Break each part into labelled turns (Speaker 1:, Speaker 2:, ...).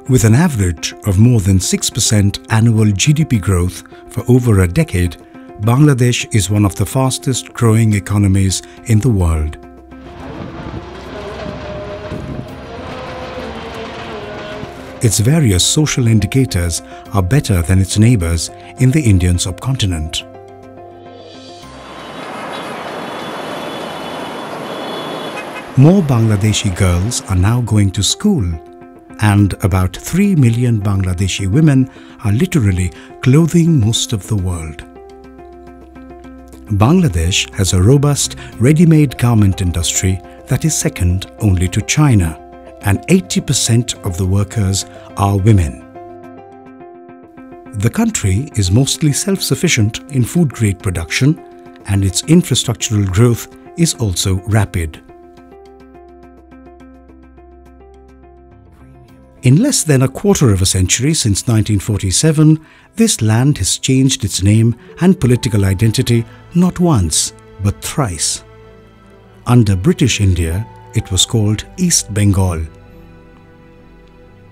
Speaker 1: With an average of more than 6% annual GDP growth for over a decade, Bangladesh is one of the fastest growing economies in the world. Its various social indicators are better than its neighbors in the Indian subcontinent. More Bangladeshi girls are now going to school, and about 3 million Bangladeshi women are literally clothing most of the world. Bangladesh has a robust ready-made garment industry that is second only to China, and 80% of the workers are women. The country is mostly self-sufficient in food-grade production, and its infrastructural growth is also rapid. In less than a quarter of a century since 1947, this land has changed its name and political identity not once but thrice. Under British India, it was called East Bengal.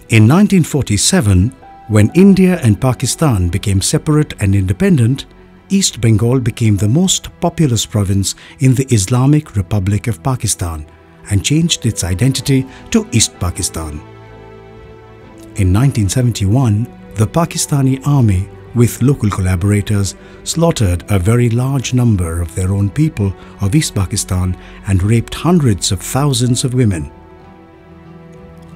Speaker 1: In 1947, when India and Pakistan became separate and independent, East Bengal became the most populous province in the Islamic Republic of Pakistan and changed its identity to East Pakistan. In 1971, the Pakistani army, with local collaborators, slaughtered a very large number of their own people of East Pakistan and raped hundreds of thousands of women.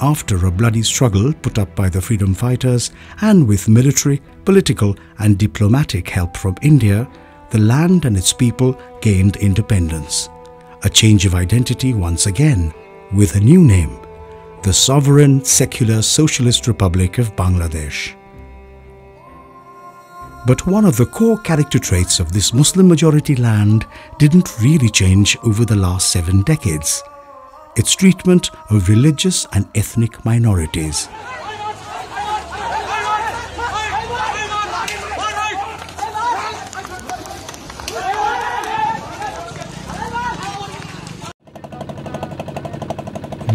Speaker 1: After a bloody struggle put up by the freedom fighters and with military, political and diplomatic help from India, the land and its people gained independence. A change of identity once again, with a new name: the Sovereign Secular Socialist Republic of Bangladesh. But one of the core character traits of this Muslim-majority land didn't really change over the last 7 decades: its treatment of religious and ethnic minorities.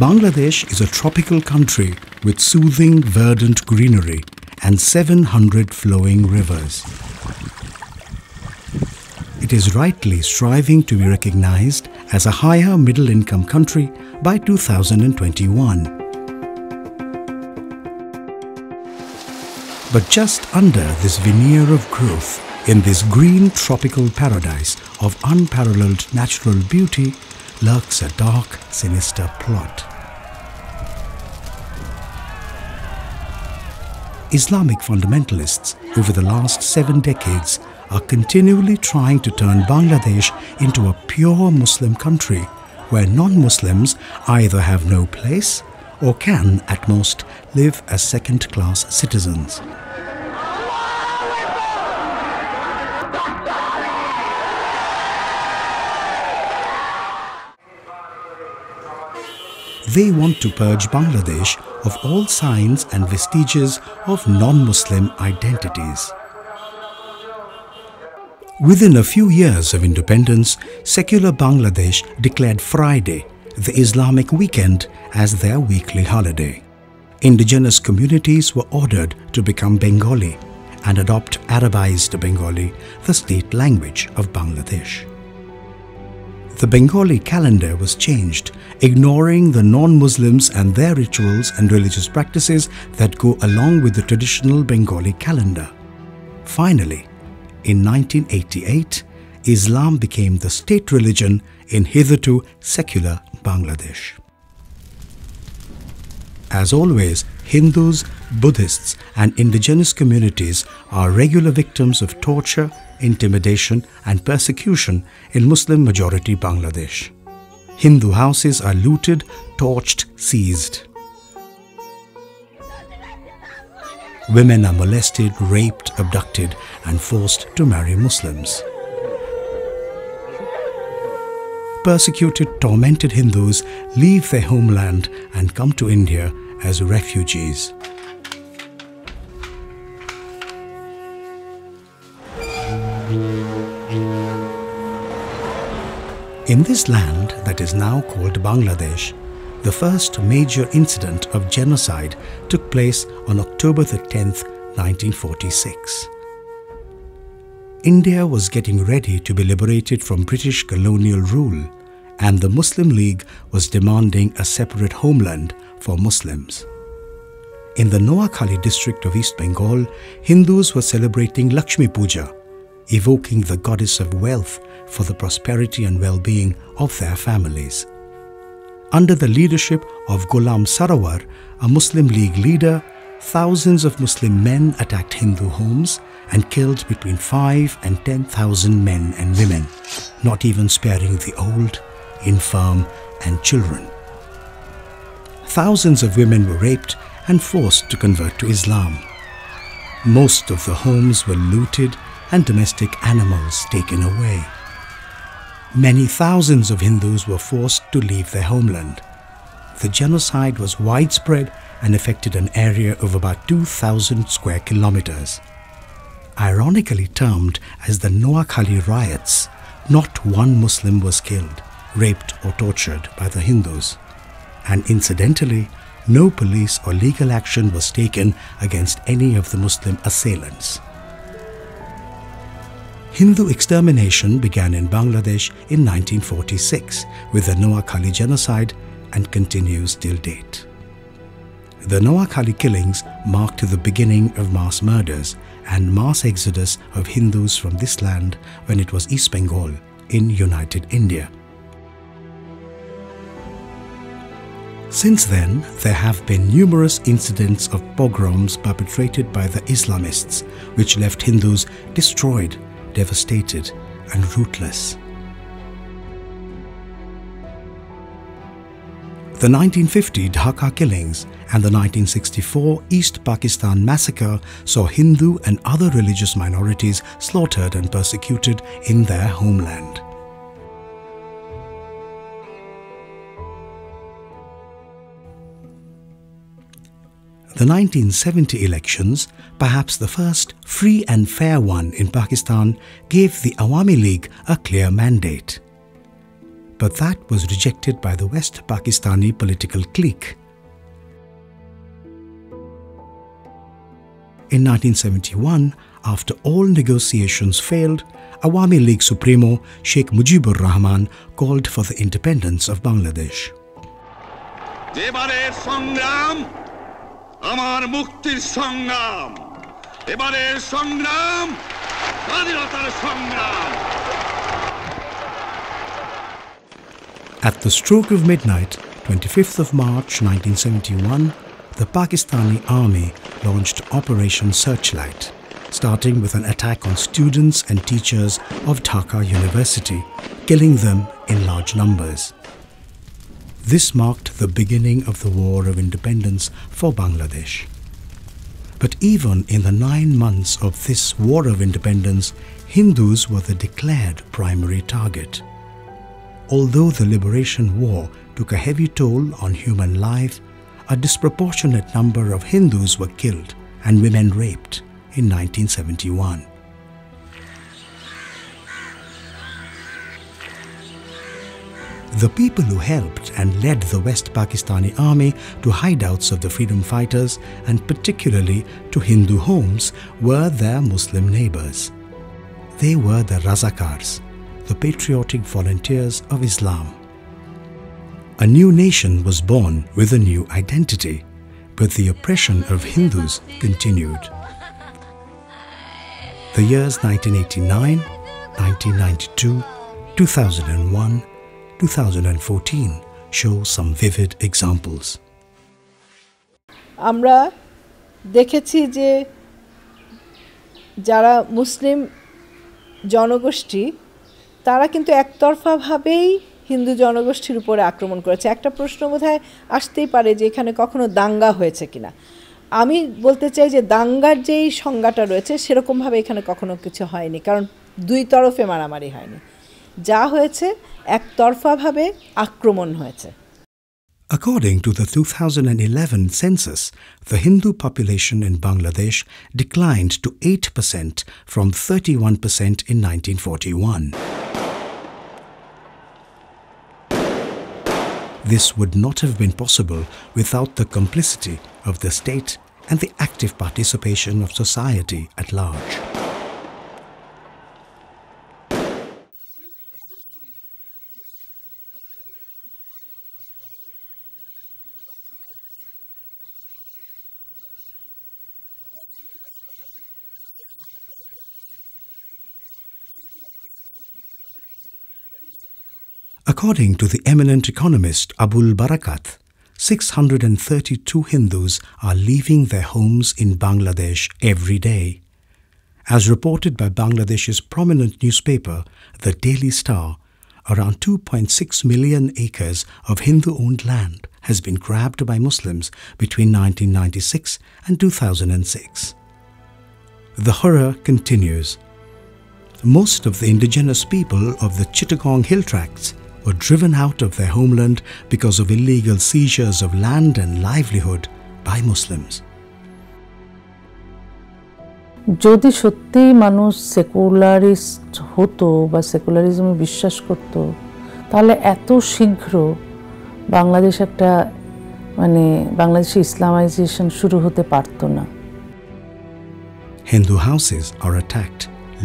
Speaker 1: Bangladesh is a tropical country with soothing, verdant greenery and 700 flowing rivers. It is rightly striving to be recognized as a higher middle-income country by 2021. But just under this veneer of growth, in this green tropical paradise of unparalleled natural beauty, lurks a dark, sinister plot. Islamic fundamentalists over the last 7 decades are continually trying to turn Bangladesh into a pure Muslim country where non-Muslims either have no place or can, at most, live as second-class citizens. They want to purge Bangladesh of all signs and vestiges of non-Muslim identities. Within a few years of independence, secular Bangladesh declared Friday, the Islamic weekend, as their weekly holiday. Indigenous communities were ordered to become Bengali and adopt Arabized Bengali, the state language of Bangladesh. The Bengali calendar was changed, ignoring the non-Muslims and their rituals and religious practices that go along with the traditional Bengali calendar. Finally, in 1988, Islam became the state religion in hitherto secular Bangladesh. As always, Hindus, Buddhists and indigenous communities are regular victims of torture, intimidation and persecution in Muslim-majority Bangladesh. Hindu houses are looted, torched, seized. Women are molested, raped, abducted and forced to marry Muslims. Persecuted, tormented Hindus leave their homeland and come to India as refugees. In this land that is now called Bangladesh, The first major incident of genocide took place on October the 10th, 1946. India was getting ready to be liberated from British colonial rule, and the Muslim League was demanding a separate homeland for Muslims. In the Noakhali district of East Bengal, Hindus were celebrating Lakshmi Puja, evoking the goddess of wealth for the prosperity and well-being of their families. Under the leadership of Ghulam Sarawar, a Muslim League leader, thousands of Muslim men attacked Hindu homes and killed between 5,000 and 10,000 men and women, not even sparing the old, infirm and children. Thousands of women were raped and forced to convert to Islam. Most of the homes were looted and domestic animals taken away. Many thousands of Hindus were forced to leave their homeland. The genocide was widespread and affected an area of about 2,000 square kilometers. Ironically termed as the Noakhali riots, not one Muslim was killed, raped or tortured by the Hindus. And incidentally, no police or legal action was taken against any of the Muslim assailants. Hindu extermination began in Bangladesh in 1946 with the Noakhali genocide and continues till date. The Noakhali killings marked the beginning of mass murders and mass exodus of Hindus from this land when it was East Bengal in United India. Since then, there have been numerous incidents of pogroms perpetrated by the Islamists, which left Hindus destroyed, devastated, and rootless. The 1950 Dhaka killings and the 1964 East Pakistan massacre saw Hindu and other religious minorities slaughtered and persecuted in their homeland. The 1970 elections, perhaps the first free and fair one in Pakistan, gave the Awami League a clear mandate. But that was rejected by the West Pakistani political clique. In 1971, after all negotiations failed, Awami League Supremo Sheikh Mujibur Rahman called for the independence of Bangladesh.
Speaker 2: আমার মুক্তির সংগ্রাম এবারের সংগ্রাম স্বাধীনতার সংগ্রাম
Speaker 1: At the stroke of midnight, 25th of March 1971, the Pakistani army launched Operation Searchlight, starting with an attack on students and teachers of Dhaka University, killing them in large numbers. This marked the beginning of the War of Independence for Bangladesh. But even in the 9 months of this War of Independence, Hindus were the declared primary target. Although the Liberation War took a heavy toll on human life, a disproportionate number of Hindus were killed and women raped in 1971. The people who helped and led the West Pakistani army to hideouts of the freedom fighters and particularly to Hindu homes were their Muslim neighbors. They were the Razakars, the patriotic volunteers of Islam. A new nation was born with a new identity, but the oppression of Hindus continued. The years 1989, 1992, 2001, 2014 show some vivid examples.
Speaker 3: আমরা দেখেছি যে যারা মুসলিম জনগোষ্ঠী তারা কিন্তু একতরফাভাবেই হিন্দু জনগোষ্ঠীর উপরে আক্রমণ করেছে। একটা প্রশ্ন বোধহয় আসতেই পারে যে এখানে কখনো দাঙ্গা হয়েছে কিনা। আমি বলতে চাই যে দাঙ্গার যেই সংজ্ঞাটা রয়েছে সেরকমভাবে এখানে কখনো কিছু হয়নি, কারণ দুই তরফে মারামারি হয়নি। যা হয়েছে একতরফাভাবে আক্রমণ হয়েছে।
Speaker 1: According to the 2011 census, the Hindu population in Bangladesh declined to 8% from 31% in 1941. This would not have been possible without the complicity of the state and the active participation of society at large. According to the eminent economist Abul Barakat, 632 Hindus are leaving their homes in Bangladesh every day. As reported by Bangladesh's prominent newspaper, The Daily Star, around 2.6 million acres of Hindu-owned land has been grabbed by Muslims between 1996 and 2006. The horror continues. Most of the indigenous people of the Chittagong Hill Tracts were driven out of their homeland because of illegal seizures of land and livelihood by Muslims.
Speaker 4: যদি সত্যি মানুষ secularist হতো বা সেকুলারিজমে বিশ্বাস করত তাহলে এত শীঘ্র বাংলাদেশ একটা বাংলাদেশে ইসলামাইজেশন শুরু হতে পারত না।
Speaker 1: Hindu houses are attacked,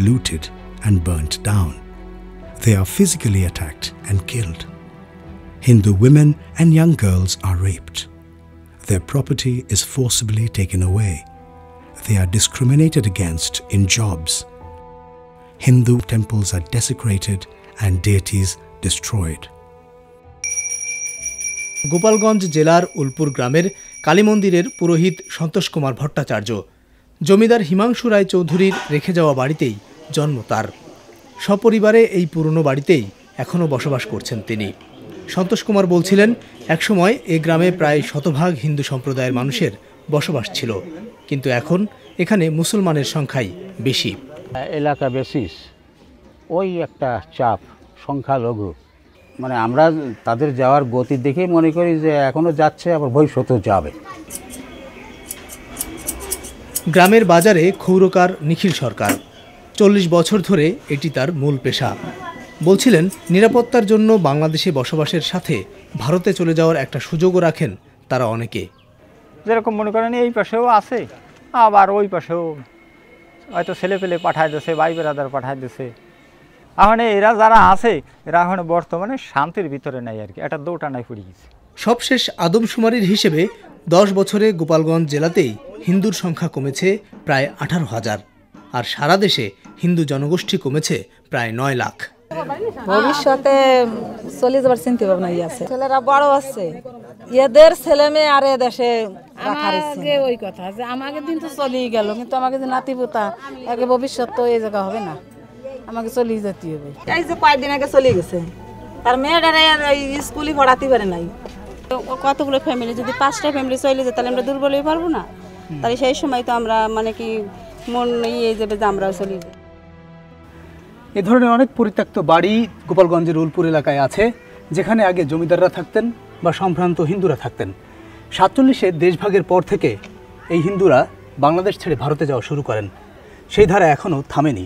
Speaker 1: looted and burnt down. They are physically attacked and killed. Hindu women and young girls are raped. Their property is forcibly taken away. They are discriminated against in jobs. Hindu temples are desecrated and deities destroyed.
Speaker 5: Gopalganj জেলার উলপুর গ্রামের কালী মন্দিরের পুরোহিত সন্তোষ কুমার ভট্টাচার্য জমিদার হিমাংশু রায় চৌধুরীর রেখে যাওয়া বাড়িতেই জন্ম তার। সপরিবারে এই পুরনো বাড়িতেই এখনও বসবাস করছেন তিনি। সন্তোষ কুমার বলছিলেন, একসময় এই গ্রামে প্রায় শতভাগ হিন্দু সম্প্রদায়ের মানুষের বসবাস ছিল, কিন্তু এখন এখানে মুসলমানের সংখ্যাই বেশি।
Speaker 6: এলাকা বেসিস ওই একটা চাপ, সংখ্যালঘু, আমরা তাদের যাওয়ার গতি দেখে মনে করি যে এখনও যাচ্ছে, আবার ভবিষ্যতেও যাবে।
Speaker 5: গ্রামের বাজারে ক্ষৌরকার নিখিল সরকার 40 বছর ধরে এটি তার মূল পেশা। বলছিলেন, নিরাপত্তার জন্য বাংলাদেশে বসবাসের সাথে ভারতে চলে যাওয়ার একটা সুযোগও রাখেন তারা অনেকে।
Speaker 7: যেরকম মনে করেন এই পাশেও আছে, আবার ওই পাশেও হয়তো ছেলে পেলে পাঠায় দিয়েছে, ভাই বেরাদার পাঠায় দিয়েছে। এখন এরা যারা আছে এরা এখন বর্তমানে শান্তির ভিতরে নাই আর কি, একটা দৌটানায় পড়ে গেছে।
Speaker 5: সবশেষ আদমশুমারির হিসেবে 10 বছরে গোপালগঞ্জ জেলাতেই হিন্দুর সংখ্যা কমেছে প্রায় 18,000, আর সারা দেশে হিন্দু জনগোষ্ঠী কমেছে প্রায় 9 লাখ।
Speaker 8: ভবিষ্যতে চলে যাবার চিন্তা ভাবনা আছে, ছেলেরা বড় আছে, এদের ছেলে মেয়ে আর দেশে আগে ওই কথা যে আমাকে দিন তো চলেই গেল, কিন্তু আমাকে যে নাতিপোতা আগে ভবিষ্যৎ তো এই জায়গা হবে না, আমাকে চলেই যেতে হবে। এই যে কয়েকদিন আগে চলে গেছে, তার মেয়েটারে স্কুলে পড়াতে পারে নাই।
Speaker 9: কতগুলো ফ্যামিলি, যদি 5টা ফ্যামিলি চলে যায় তাহলে আমরা দুর্বল হয়ে পারবো না, তাহলে সেই সময় তো আমরা কি মন নিয়ে যাবে যে আমরাও চলে যাই।
Speaker 5: এ ধরনের অনেক পরিত্যক্ত বাড়ি গোপালগঞ্জের উলপুর এলাকায় আছে, যেখানে আগে জমিদাররা থাকতেন বা সম্ভ্রান্ত হিন্দুরা থাকতেন। 47-এ দেশভাগের পর থেকে এই হিন্দুরা বাংলাদেশ ছেড়ে ভারতে যাওয়া শুরু করেন। সেই ধারা এখনও থামেনি।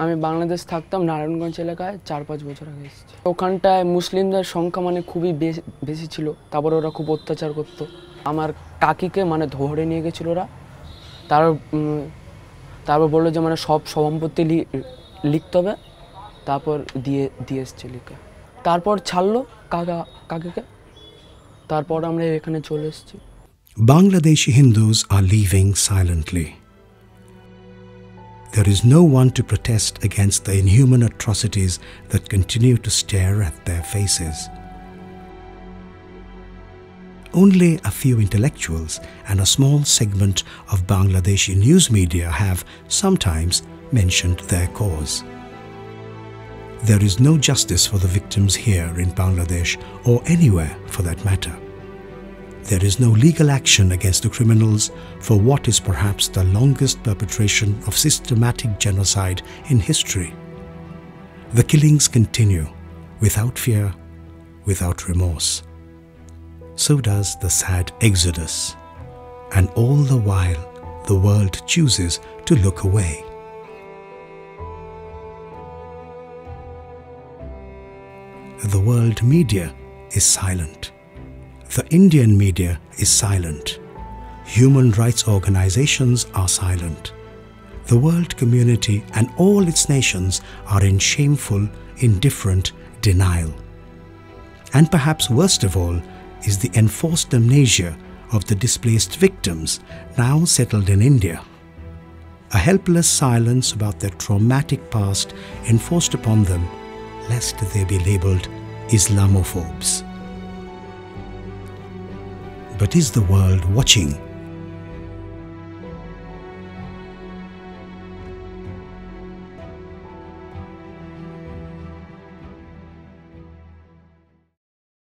Speaker 10: আমি বাংলাদেশ থাকতাম নারায়ণগঞ্জ এলাকায় 4-5 বছর আগে এসেছি। ওখানটায় মুসলিমদের সংখ্যা খুবই বেশি ছিল, তারপর ওরা খুব অত্যাচার করত। আমার কাকিকে ধরে নিয়ে গেছিল ওরা, তারপর বললো যে সব সম্পত্তি লিখতে হবে, তারপর দিয়ে এসছে লিখে, তারপর ছাড়লো কাকিকে, তারপর আমরা এখানে চলে এসেছি।
Speaker 1: Bangladeshi Hindus are leaving silently. There is no one to protest against the inhuman atrocities that continue to stare at their faces. Only a few intellectuals and a small segment of Bangladeshi news media have sometimes mentioned their cause. There is no justice for the victims here in Bangladesh or anywhere for that matter. There is no legal action against the criminals for what is perhaps the longest perpetration of systematic genocide in history. The killings continue without fear, without remorse. So does the sad exodus, and all the while the world chooses to look away. The world media is silent. The Indian media is silent. Human rights organizations are silent. The world community and all its nations are in shameful, indifferent denial. And perhaps worst of all is the enforced amnesia of the displaced victims now settled in India. A helpless silence about their traumatic past enforced upon them, lest they be labelled Islamophobes. But is the world watching